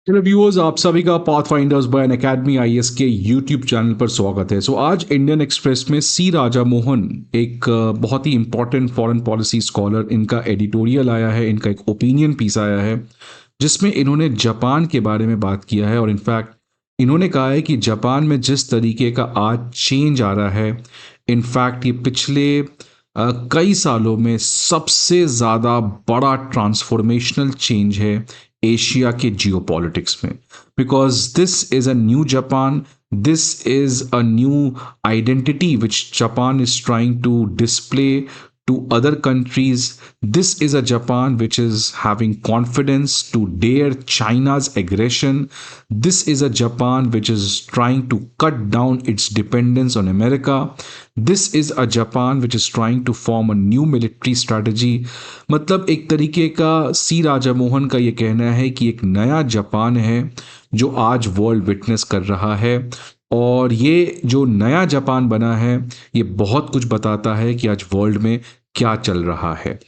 चलो व्यूअर्स, आप सभी का path finders by N academy IAS के यूट्यूब चैनल पर स्वागत है। आज इंडियन एक्सप्रेस में सी राजा मोहन एक बहुत ही इंपॉर्टेंट फॉरेन पॉलिसी स्कॉलर, इनका एडिटोरियल आया है, इनका एक ओपिनियन पीस आया है जिसमें इन्होंने जापान के बारे में बात किया है। और इनफैक्ट इन्होंने कहा है कि जापान में जिस तरीके का आज चेंज आ रहा है, इनफैक्ट ये पिछले कई सालों में सबसे ज़्यादा बड़ा ट्रांसफॉर्मेशनल चेंज है एशिया के जियोपॉलिटिक्स में। Because this is a new Japan, this is a new identity which Japan is trying to display to other countries. This is a Japan which is having confidence to dare China's aggression. This is a Japan which is trying to cut down its dependence on America. This is a Japan which is trying to form a new military strategy. मतलब एक तरीके का सी राजा मोहन का ये कहना है कि एक नया जापान है जो आज वर्ल्ड विटनेस कर रहा है। और ये जो नया जापान बना है, ये बहुत कुछ बताता है कि आज वर्ल्ड में क्या चल रहा है।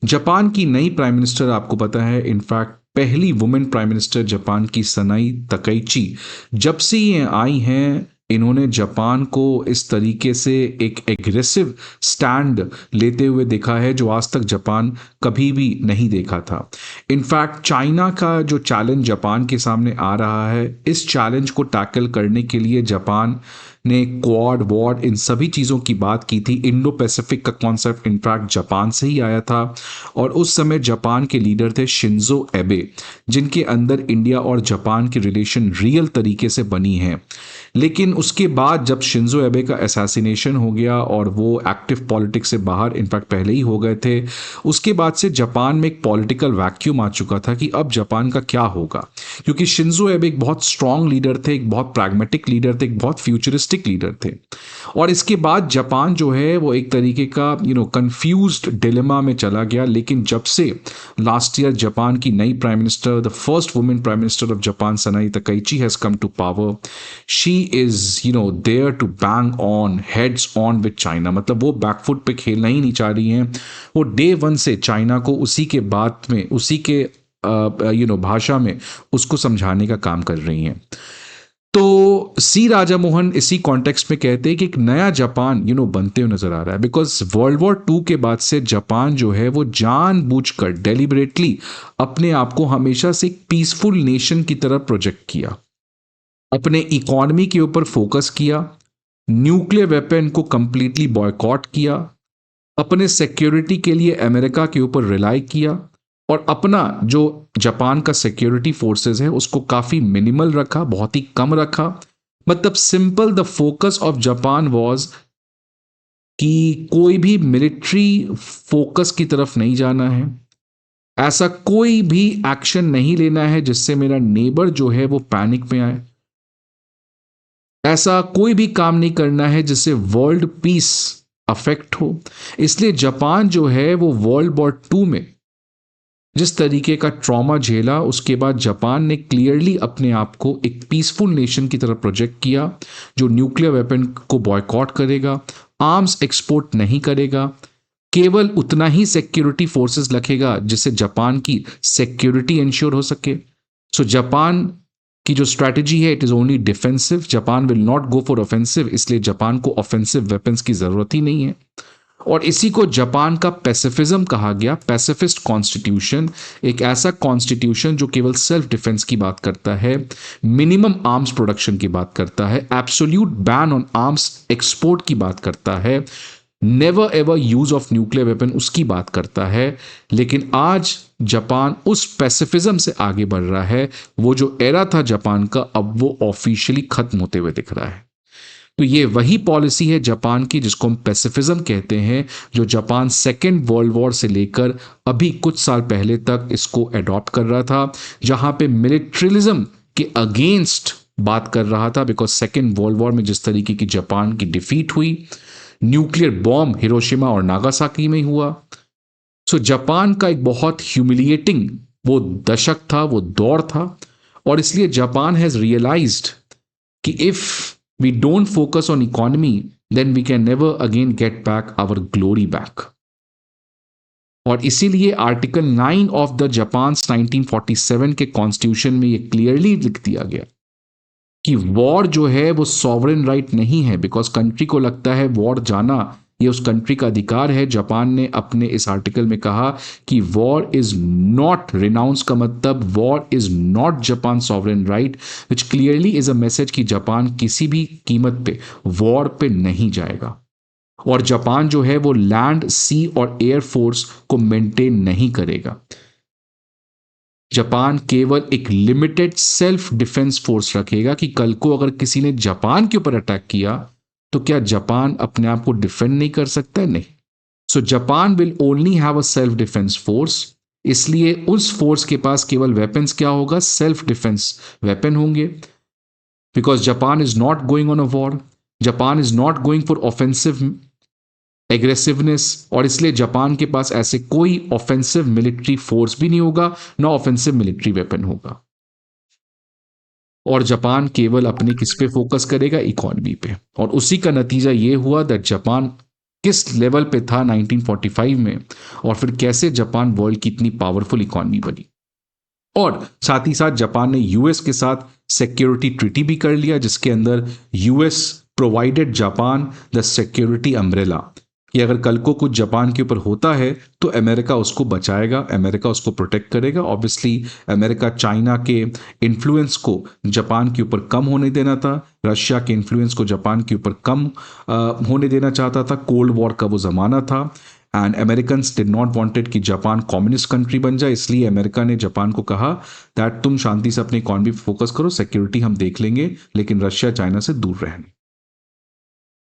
जापान की नई प्राइम मिनिस्टर आपको पता है, इनफैक्ट पहली वुमेन प्राइम मिनिस्टर जापान की सनाई तकैची, जब से ये आई हैं इन्होंने जापान को इस तरीके से एक एग्रेसिव स्टैंड लेते हुए देखा है जो आज तक जापान कभी भी नहीं देखा था। इनफैक्ट चाइना का जो चैलेंज जापान के सामने आ रहा है, इस चैलेंज को टैकल करने के लिए जापान ने क्वाड वॉड इन सभी चीज़ों की बात की थी। इंडो पैसिफिक का कॉन्सेप्ट इनफैक्ट जापान से ही आया था। और उस समय जापान के लीडर थे शिंजो एबे, जिनके अंदर इंडिया और जापान की रिलेशन रियल तरीके से बनी है। लेकिन उसके बाद जब शिंजो एबे का असैसिनेशन हो गया और वो एक्टिव पॉलिटिक्स से बाहर इनफैक्ट पहले ही हो गए थे, उसके बाद से जापान में एक पॉलिटिकल वैक्यूम आ चुका था कि अब जापान का क्या होगा। क्योंकि शिंजो एबे एक बहुत स्ट्रांग लीडर थे, एक बहुत प्रैग्मेटिक लीडर थे, एक बहुत फ्यूचरिस्टिक लीडर थे। और इसके बाद जापान जो है वो एक तरीके का कंफ्यूज्ड डिलेमा में चला गया। लेकिन जब से लास्ट ईयर जापान की नई prime minister, the first women prime minister of Japan, Sanae Takaichi has come to power, she is there to bang on heads on with China. मतलब वो बैकफुट पे खेलना ही नहीं चाह रही हैं। वो डे वन से चाइना को उसी के बात में, उसी के भाषा में उसको समझाने का काम कर रही हैं। तो सी राजा मोहन इसी कॉन्टेक्स्ट में कहते हैं कि एक नया जापान बनते हुए नजर आ रहा है। बिकॉज वर्ल्ड वॉर 2 के बाद से जापान जो है वो जानबूझकर डेलिबरेटली अपने आप को हमेशा से एक पीसफुल नेशन की तरह प्रोजेक्ट किया, अपने इकोनॉमी के ऊपर फोकस किया, न्यूक्लियर वेपन को कंप्लीटली बॉयकॉट किया, अपने सिक्योरिटी के लिए अमेरिका के ऊपर रिलाई किया, और अपना जो जापान का सिक्योरिटी फोर्सेस है उसको काफी मिनिमल रखा, बहुत ही कम रखा। मतलब simple, the focus of Japan was कि कोई भी मिलिट्री फोकस की तरफ नहीं जाना है, ऐसा कोई भी एक्शन नहीं लेना है जिससे मेरा नेबर जो है वो पैनिक में आए, ऐसा कोई भी काम नहीं करना है जिससे वर्ल्ड पीस अफेक्ट हो। इसलिए जापान जो है वो वर्ल्ड वॉर 2 में जिस तरीके का ट्रॉमा झेला, उसके बाद जापान ने क्लियरली अपने आप को एक पीसफुल नेशन की तरफ प्रोजेक्ट किया, जो न्यूक्लियर वेपन को बॉयकॉट करेगा, आर्म्स एक्सपोर्ट नहीं करेगा, केवल उतना ही सिक्योरिटी फोर्सेस रखेगा जिससे जापान की सिक्योरिटी इंश्योर हो सके। सो जापान की जो स्ट्रैटेजी है, it is only defensive. Japan will not go for offensive, इसलिए जापान को ऑफेंसिव वेपन्स की जरूरत ही नहीं है। और इसी को जापान का पैसिफिज्म कहा गया, पैसिफिस्ट कॉन्स्टिट्यूशन। एक ऐसा कॉन्स्टिट्यूशन जो केवल सेल्फ डिफेंस की बात करता है, मिनिमम आर्म्स प्रोडक्शन की बात करता है, absolute ban on arms export की बात करता है, never ever use of nuclear weapon उसकी बात करता है। लेकिन आज जापान उस पैसिफिज्म से आगे बढ़ रहा है। वो जो एरा था जापान का, अब वो ऑफिशियली खत्म होते हुए दिख रहा है। तो ये वही पॉलिसी है जापान की जिसको हम पैसिफिज्म कहते हैं, जो जापान सेकेंड वर्ल्ड वॉर से लेकर अभी कुछ साल पहले तक इसको अडॉप्ट कर रहा था, जहां पे मिलिट्रियलिज्म के अगेंस्ट बात कर रहा था। बिकॉज सेकेंड वर्ल्ड वॉर में जिस तरीके की जापान की डिफीट हुई, न्यूक्लियर बॉम्ब हिरोशिमा और नागासाकी में हुआ। सो जापान का एक बहुत ह्यूमिलिएटिंग वो दशक था, वो दौर था। और इसलिए जापान हैज रियलाइज्ड कि if we don't focus on economy, then we can never again get back our glory back. और इसीलिए आर्टिकल 9 ऑफ द जापान 1947 के कॉन्स्टिट्यूशन में ये क्लियरली लिख दिया गया कि वॉर जो है वो सॉवरेन राइट नहीं है, बिकॉज कंट्री को लगता है वॉर जाना ये उस कंट्री का अधिकार है। जापान ने अपने इस आर्टिकल में कहा कि वॉर इज नॉट रिनाउंस, का मतलब war is not Japan sovereign right, which clearly is a message कि जापान किसी भी कीमत पे वॉर पे नहीं जाएगा। और जापान जो है वो लैंड, सी और एयर फोर्स को मेंटेन नहीं करेगा। जापान केवल एक लिमिटेड सेल्फ डिफेंस फोर्स रखेगा कि कल को अगर किसी ने जापान के ऊपर अटैक किया तो क्या जापान अपने आप को डिफेंड नहीं कर सकता है? नहीं। So Japan will only have a self defence force. इसलिए उस फोर्स के पास केवल वेपन्स क्या होगा? सेल्फ डिफेंस वेपन होंगे। Because Japan is not going on a war, Japan is not going for offensive aggressiveness, और इसलिए जापान के पास ऐसे कोई ऑफेंसिव मिलिट्री फोर्स भी नहीं होगा, ना ऑफेंसिव मिलिट्री वेपन होगा। और जापान केवल अपने किस पे फोकस करेगा? इकोनॉमी पे। और उसी का नतीजा ये हुआ दैट जापान किस लेवल पे था 1945 में, और फिर कैसे जापान वर्ल्ड की इतनी पावरफुल इकोनॉमी बनी। और साथ ही साथ जापान ने यूएस के साथ सिक्योरिटी ट्रीटी भी कर लिया, जिसके अंदर US provided Japan the security umbrella, कि अगर कल को कुछ जापान के ऊपर होता है तो अमेरिका उसको बचाएगा, अमेरिका उसको प्रोटेक्ट करेगा। ऑब्वियसली अमेरिका चाइना के इन्फ्लुएंस को जापान के ऊपर कम होने देना था, रशिया के इन्फ्लुएंस को जापान के ऊपर कम होने देना चाहता था। कोल्ड वॉर का वो ज़माना था, and Americans did not wanted कि जापान कम्युनिस्ट कंट्री बन जाए। इसलिए अमेरिका ने जापान को कहा दैट तुम शांति से अपनी इकॉनमी पर फोकस करो, सिक्योरिटी हम देख लेंगे, लेकिन रशिया चाइना से दूर रहने।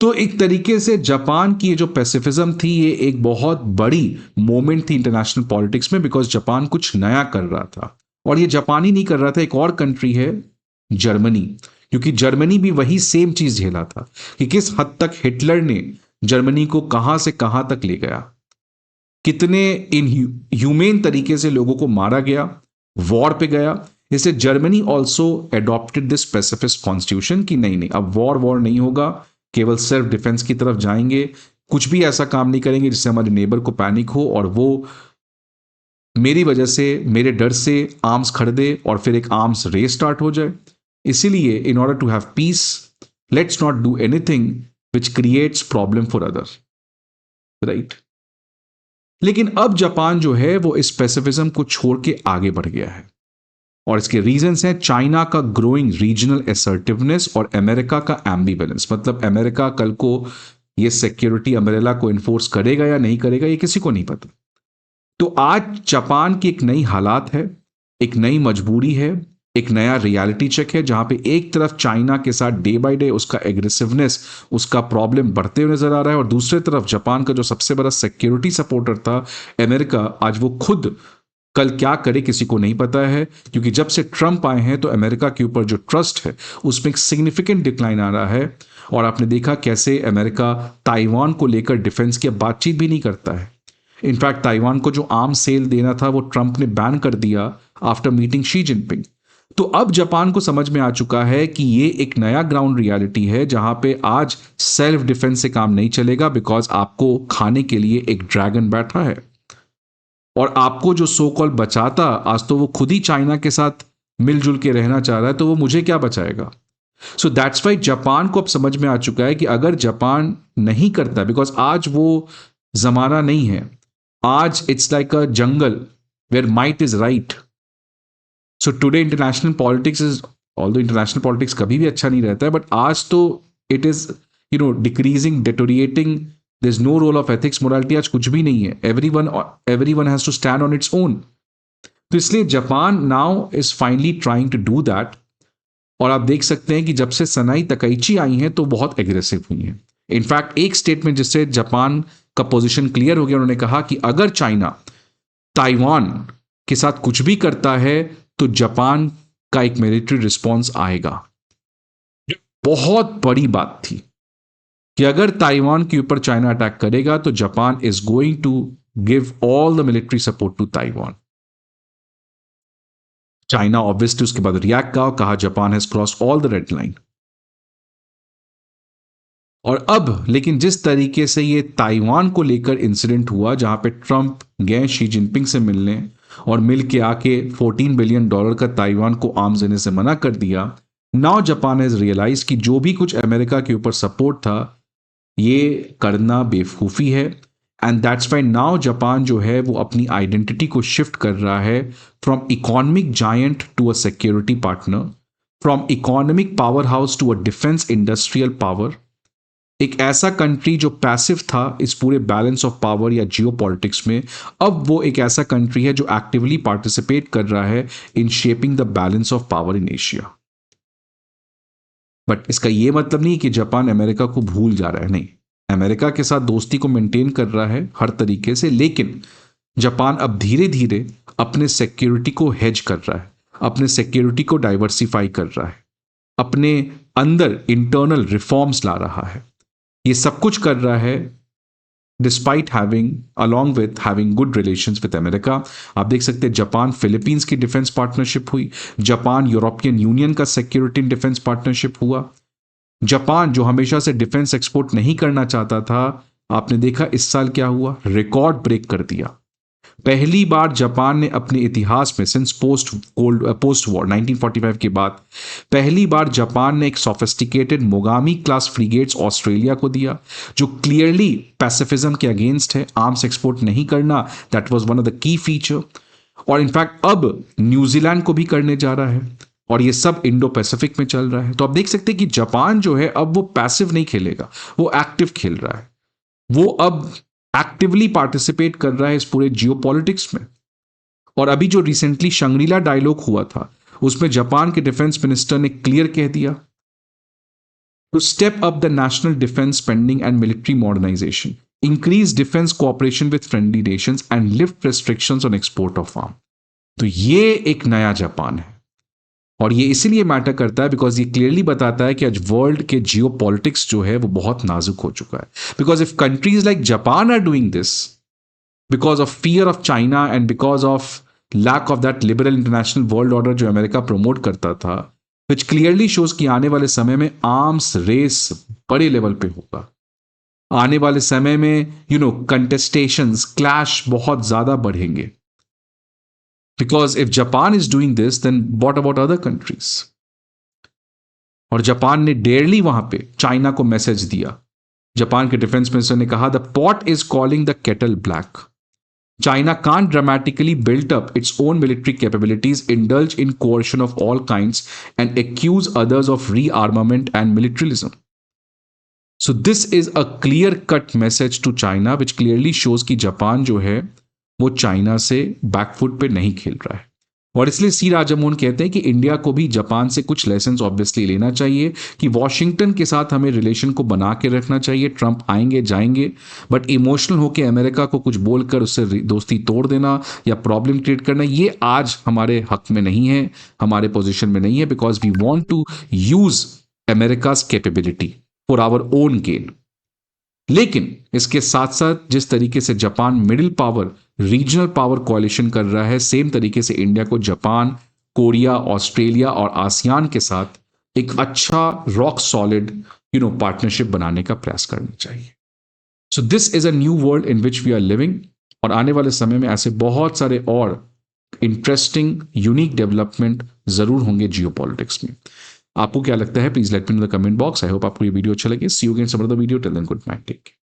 तो एक तरीके से जापान की ये जो पैसिफिज्म थी ये एक बहुत बड़ी मोमेंट थी इंटरनेशनल पॉलिटिक्स में, बिकॉज जापान कुछ नया कर रहा था। और ये जापान ही नहीं कर रहा था, एक और कंट्री है जर्मनी, क्योंकि जर्मनी भी वही सेम चीज झेला था कि किस हद तक हिटलर ने जर्मनी को कहां से कहां तक ले गया, कितने इनह्यूमेन तरीके से लोगों को मारा गया, वॉर पे गया। इससे Germany also adopted this pacifist constitution कि नहीं नहीं, अब वॉर नहीं होगा, केवल सेल्फ डिफेंस की तरफ जाएंगे, कुछ भी ऐसा काम नहीं करेंगे जिससे हमारे नेबर को पैनिक हो और वो मेरी वजह से, मेरे डर से आर्म्स खरीदे और फिर एक आर्म्स रेस स्टार्ट हो जाए। इसीलिए in order to have peace, let's not do anything which creates problem for other, right. लेकिन अब जापान जो है वो इस पैसिफिज्म को छोड़ के आगे बढ़ गया है, और इसके रीजंस हैं चाइना का ग्रोइंग रीजनल असर्टिवनेस और अमेरिका का एम्बिवेलेंस। मतलब अमेरिका कल को ये सिक्योरिटी अम्ब्रेला को इन्फोर्स करेगा या नहीं करेगा ये किसी को नहीं पता। तो आज जापान की एक नई हालात है, एक नई मजबूरी है, एक नया रियलिटी चेक है, जहां पे एक तरफ चाइना के साथ डे बाय डे उसका एग्रेसिवनेस, उसका प्रॉब्लम बढ़ते हुए नजर आ रहा है, और दूसरी तरफ जापान का जो सबसे बड़ा सिक्योरिटी सपोर्टर था अमेरिका, आज वो खुद कल क्या करे किसी को नहीं पता है। क्योंकि जब से ट्रंप आए हैं तो अमेरिका के ऊपर जो ट्रस्ट है उसमें एक सिग्निफिकेंट डिक्लाइन आ रहा है, और आपने देखा कैसे अमेरिका ताइवान को लेकर डिफेंस की बातचीत भी नहीं करता है। इनफैक्ट ताइवान को जो आर्म सेल देना था वो ट्रंप ने बैन कर दिया आफ्टर मीटिंग शी जिनपिंग। तो अब जापान को समझ में आ चुका है कि ये एक नया ग्राउंड रियलिटी है, जहां पे आज सेल्फ डिफेंस से काम नहीं चलेगा, बिकॉज आपको खाने के लिए एक ड्रैगन बैठा है, और आपको जो सो कॉल बचाता, आज तो वो खुद ही चाइना के साथ मिलजुल के रहना चाह रहा है, तो वो मुझे क्या बचाएगा। सो दैट्स वाई जापान को अब समझ में आ चुका है कि अगर जापान नहीं करता, बिकॉज आज वो जमाना नहीं है, आज it's like a jungle where might is right. So today international politics is, although international politics कभी भी अच्छा नहीं रहता है, बट आज तो it is decreasing, deteriorating, there is no role of ethics morality, आज कुछ भी नहीं है। Everyone has to stand on its own. तो इसलिए Japan now is finally trying to do that. और आप देख सकते हैं कि जब से सनाई तकैची आई हैं तो बहुत एग्रेसिव हुई हैं। इनफैक्ट एक स्टेटमेंट जिससे जापान का पोजीशन क्लियर हो गया, उन्होंने कहा कि अगर चाइना ताइवान के साथ कुछ भी करता है तो जापान का एक मिलिट्री रिस्पॉन्स आएगा। बहुत बड़ी बात थी कि अगर ताइवान के ऊपर चाइना अटैक करेगा तो Japan is going to give all the military support to Taiwan. China obviously उसके बाद रिएक्ट कहा Japan has cross all the red line. और अब लेकिन जिस तरीके से ये ताइवान को लेकर इंसिडेंट हुआ, जहां पे ट्रंप गए शी जिनपिंग से मिलने और मिल के आके $14 बिलियन का ताइवान को आर्म्स देने से मना कर दिया, नाउ जापान हैज रियलाइज कि जो भी कुछ अमेरिका के ऊपर सपोर्ट था ये करना बेवकूफ़ी है। And that's why now Japan जो है वो अपनी आइडेंटिटी को शिफ्ट कर रहा है from economic giant to a security partner, from economic power house to a defence industrial power. एक ऐसा कंट्री जो पैसिव था इस पूरे बैलेंस ऑफ पावर या जियो पॉलिटिक्स में, अब वो एक ऐसा कंट्री है जो एक्टिवली पार्टिसिपेट कर रहा है in shaping the balance of power in Asia. But इसका ये मतलब नहीं कि जापान अमेरिका को भूल जा रहा है, नहीं, अमेरिका के साथ दोस्ती को मेंटेन कर रहा है हर तरीके से, लेकिन जापान अब धीरे धीरे अपने सिक्योरिटी को हेज कर रहा है, अपने सिक्योरिटी को डाइवर्सिफाई कर रहा है, अपने अंदर इंटरनल रिफॉर्म्स ला रहा है। ये सब कुछ कर रहा है despite having along with having good relations with America. आप देख सकते हैं जापान फिलीपींस की डिफेंस पार्टनरशिप हुई, जापान यूरोपियन यूनियन का सिक्योरिटी एंड डिफेंस पार्टनरशिप हुआ। जापान जो हमेशा से डिफेंस एक्सपोर्ट नहीं करना चाहता था, आपने देखा इस साल क्या हुआ, रिकॉर्ड ब्रेक कर दिया। पहली बार जापान ने अपने इतिहास में सिंस पोस्ट वॉर 1945 के बाद पहली बार जापान ने एक sophisticated Mogami class frigates Australia को दिया, जो क्लियरली पैसिफिज्म के अगेंस्ट है, आर्म्स एक्सपोर्ट नहीं करना, that was one of the key feature. और इनफैक्ट अब न्यूजीलैंड को भी करने जा रहा है, और ये सब इंडो पैसिफिक में चल रहा है। तो आप देख सकते हैं कि जापान जो है अब वो पैसिव नहीं खेलेगा, वो एक्टिव खेल रहा है, वो अब एक्टिवली पार्टिसिपेट कर रहा है इस पूरे जियोपॉलिटिक्स में। और अभी जो रिसेंटली शंग्रीला डायलॉग हुआ था उसमें जापान के डिफेंस मिनिस्टर ने क्लियर कह दिया to step up the national defence spending and military modernisation, increase defence cooperation with friendly nations and lift restrictions on export of arm. तो ये एक नया जापान है, और ये इसीलिए मैटर करता है बिकॉज ये क्लियरली बताता है कि आज वर्ल्ड के जियो पॉलिटिक्स जो है वो बहुत नाजुक हो चुका है। Because if countries like Japan are doing this because of fear of China and because of lack of that liberal international world order जो अमेरिका प्रमोट करता था, विच क्लियरली शोज कि आने वाले समय में आर्म्स रेस बड़े लेवल पे होगा। आने वाले समय में कंटेस्टेशंस, क्लैश बहुत ज्यादा बढ़ेंगे। Because if Japan is doing this, then what about other countries? और जापान ने डेयरली वहां पे चाइना को मैसेज दिया। जापान के डिफेंस मिनिस्टर ने कहा the pot is calling the kettle black. China can't dramatically build up its own military capabilities, indulge in coercion of all kinds, and accuse others of rearmament and militarism. So this is a clear-cut message to China, which clearly shows कि Japan जो है वो China से back foot पे नहीं खेल रहा है। और इसलिए सी राजामोहन कहते हैं कि इंडिया को भी जापान से कुछ लेसन्स ऑब्वियसली लेना चाहिए, कि वॉशिंगटन के साथ हमें रिलेशन को बना के रखना चाहिए। ट्रंप आएंगे जाएंगे, बट इमोशनल होकर अमेरिका को कुछ बोलकर उससे दोस्ती तोड़ देना या प्रॉब्लम क्रिएट करना, ये आज हमारे हक में नहीं है, हमारे पोजिशन में नहीं है, because we want to use America's capability for our own gain. लेकिन इसके साथ साथ जिस तरीके से Japan middle power, regional power coalition कर रहा है, सेम तरीके से इंडिया को जापान, कोरिया, ऑस्ट्रेलिया और आसियान के साथ एक अच्छा रॉक सॉलिड पार्टनरशिप बनाने का प्रयास करना चाहिए। So this is a new world in which we are living, और आने वाले समय में ऐसे बहुत सारे और इंटरेस्टिंग यूनिक डेवलपमेंट जरूर होंगे जियो पॉलिटिक्स में। आपको क्या लगता है? Please let me in the comment box. I hope आपको ये वीडियो अच्छा लगे। See you again some other video. Till then good night, take care.